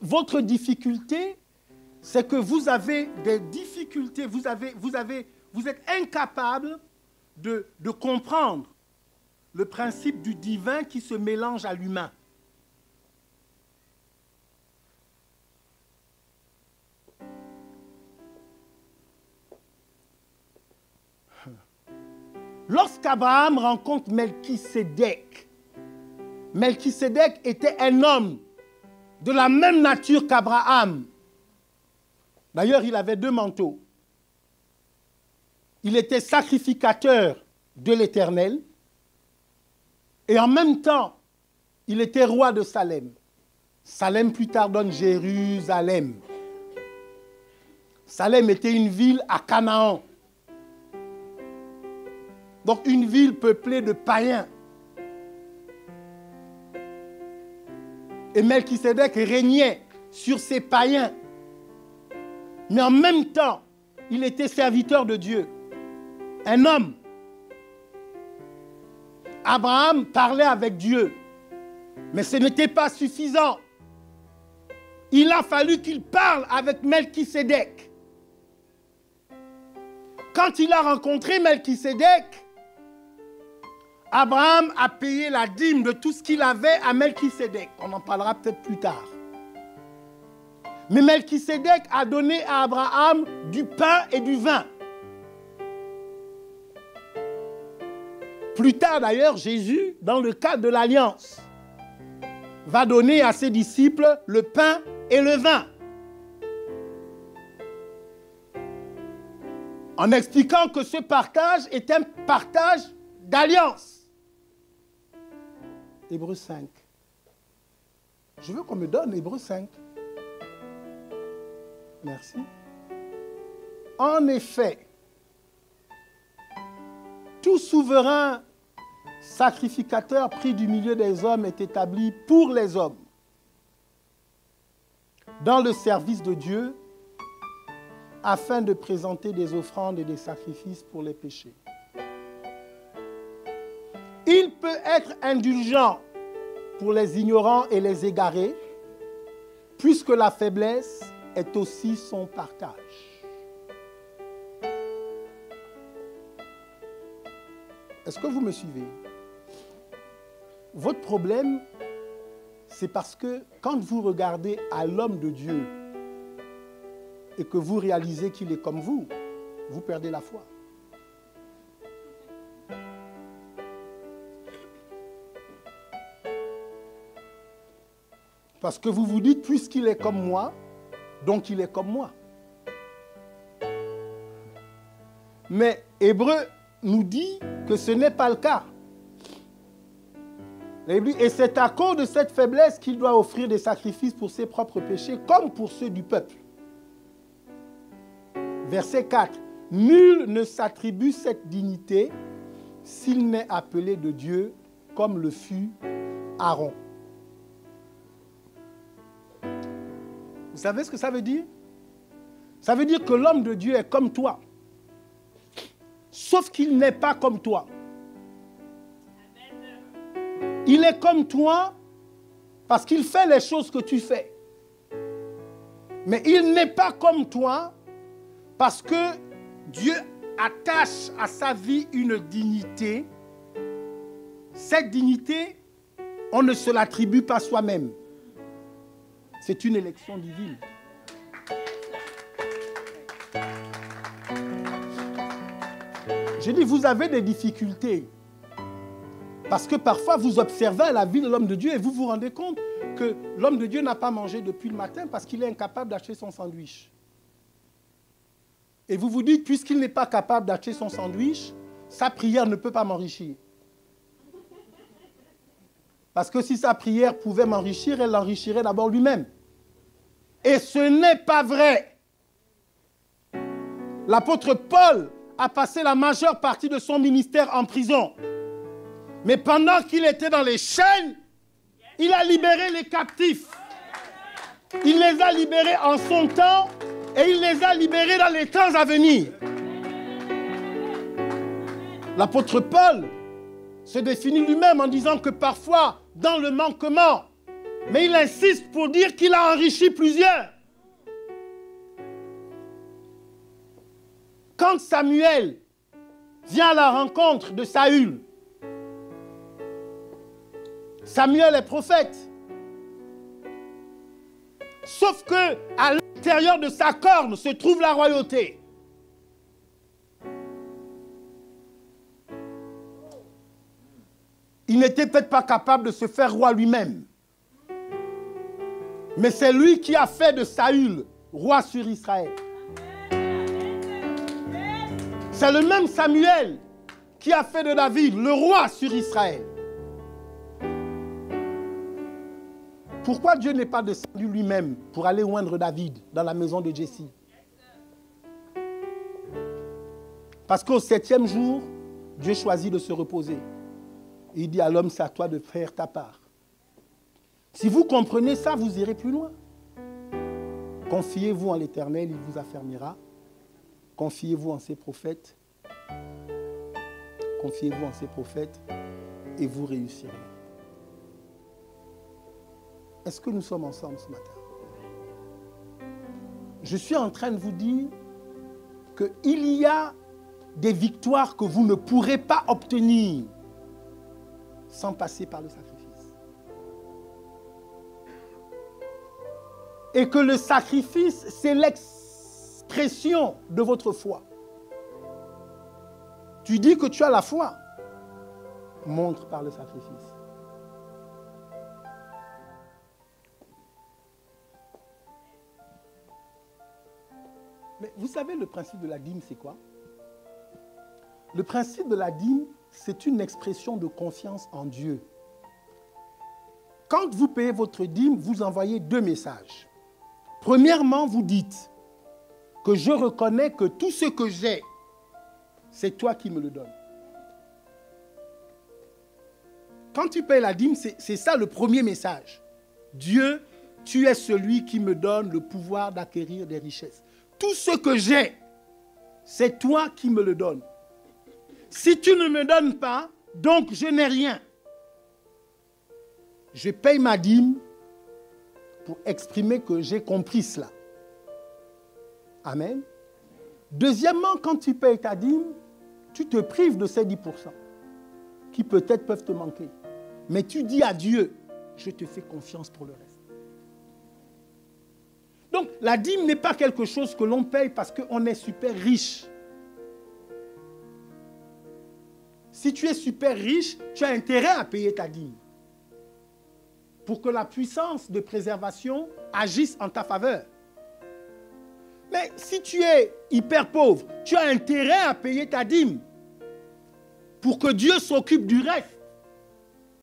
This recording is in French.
votre difficulté, c'est que vous avez des difficultés, vous êtes incapable de comprendre le principe du divin qui se mélange à l'humain. Lorsqu'Abraham rencontre Melchisédek, Melchisédek était un homme de la même nature qu'Abraham. D'ailleurs, il avait 2 manteaux. Il était sacrificateur de l'Éternel et en même temps, il était roi de Salem. Salem plus tard donne Jérusalem. Salem était une ville à Canaan. Donc une ville peuplée de païens. Et Melchisédek régnait sur ces païens. Mais en même temps, il était serviteur de Dieu. Un homme. Abraham parlait avec Dieu. Mais ce n'était pas suffisant. Il a fallu qu'il parle avec Melchisédek. Quand il a rencontré Melchisédek, Abraham a payé la dîme de tout ce qu'il avait à Melchisédek. On en parlera peut-être plus tard. Mais Melchisédek a donné à Abraham du pain et du vin. Plus tard d'ailleurs, Jésus, dans le cadre de l'Alliance, va donner à ses disciples le pain et le vin. En expliquant que ce partage est un partage d'alliance. Hébreux 5. Je veux qu'on me donne Hébreux 5. Merci. En effet, tout souverain sacrificateur pris du milieu des hommes est établi pour les hommes, dans le service de Dieu, afin de présenter des offrandes et des sacrifices pour les péchés. Il peut être indulgent pour les ignorants et les égarés, puisque la faiblesse est aussi son partage. Est-ce que vous me suivez? Votre problème, c'est parce que quand vous regardez à l'homme de Dieu et que vous réalisez qu'il est comme vous, vous perdez la foi. Parce que vous vous dites, puisqu'il est comme moi, donc il est comme moi. Mais Hébreu nous dit que ce n'est pas le cas. Et c'est à cause de cette faiblesse qu'il doit offrir des sacrifices pour ses propres péchés, comme pour ceux du peuple. Verset 4. Nul ne s'attribue cette dignité s'il n'est appelé de Dieu, comme le fut Aaron. Vous savez ce que ça veut dire? Ça veut dire que l'homme de Dieu est comme toi. Sauf qu'il n'est pas comme toi. Il est comme toi parce qu'il fait les choses que tu fais. Mais il n'est pas comme toi parce que Dieu attache à sa vie une dignité. Cette dignité, on ne se l'attribue pas soi-même. C'est une élection divine. Je dis, vous avez des difficultés. Parce que parfois, vous observez la vie de l'homme de Dieu et vous vous rendez compte que l'homme de Dieu n'a pas mangé depuis le matin parce qu'il est incapable d'acheter son sandwich. Et vous vous dites, puisqu'il n'est pas capable d'acheter son sandwich, sa prière ne peut pas m'enrichir. Parce que si sa prière pouvait m'enrichir, elle l'enrichirait d'abord lui-même. Et ce n'est pas vrai. L'apôtre Paul a passé la majeure partie de son ministère en prison. Mais pendant qu'il était dans les chaînes, il a libéré les captifs. Il les a libérés en son temps et il les a libérés dans les temps à venir. L'apôtre Paul se définit lui-même en disant que parfois, dans le manquement, Mais il insiste pour dire qu'il a enrichi plusieurs. Quand Samuel vient à la rencontre de Saül, Samuel est prophète. Sauf que à l'intérieur de sa corne se trouve la royauté. Il n'était peut-être pas capable de se faire roi lui-même. Mais c'est lui qui a fait de Saül roi sur Israël. C'est le même Samuel qui a fait de David le roi sur Israël. Pourquoi Dieu n'est pas descendu lui-même pour aller oindre David dans la maison de Jesse? Parce qu'au 7e jour, Dieu choisit de se reposer. Il dit à l'homme, c'est à toi de faire ta part. Si vous comprenez ça, vous irez plus loin. Confiez-vous en l'Éternel, il vous affermira. Confiez-vous en ses prophètes. Confiez-vous en ses prophètes et vous réussirez. Est-ce que nous sommes ensemble ce matin? Je suis en train de vous dire qu'il y a des victoires que vous ne pourrez pas obtenir sans passer par le sacrifice. Et que le sacrifice, c'est l'expression de votre foi. Tu dis que tu as la foi. Montre par le sacrifice. Mais vous savez, le principe de la dîme, c'est quoi? Le principe de la dîme, c'est une expression de confiance en Dieu. Quand vous payez votre dîme, vous envoyez 2 messages. Premièrement, vous dites que je reconnais que tout ce que j'ai, c'est toi qui me le donnes. Quand tu payes la dîme, c'est ça le premier message. Dieu, tu es celui qui me donne le pouvoir d'acquérir des richesses. Tout ce que j'ai, c'est toi qui me le donnes. Si tu ne me donnes pas, donc je n'ai rien. Je paye ma dîme pour exprimer que j'ai compris cela. Amen. Deuxièmement, quand tu payes ta dîme, tu te prives de ces 10% qui peut-être peuvent te manquer. Mais tu dis à Dieu, je te fais confiance pour le reste. Donc, la dîme n'est pas quelque chose que l'on paye parce qu'on est super riche. Si tu es super riche, tu as intérêt à payer ta dîme pour que la puissance de préservation agisse en ta faveur. Mais si tu es hyper pauvre, tu as intérêt à payer ta dîme pour que Dieu s'occupe du reste.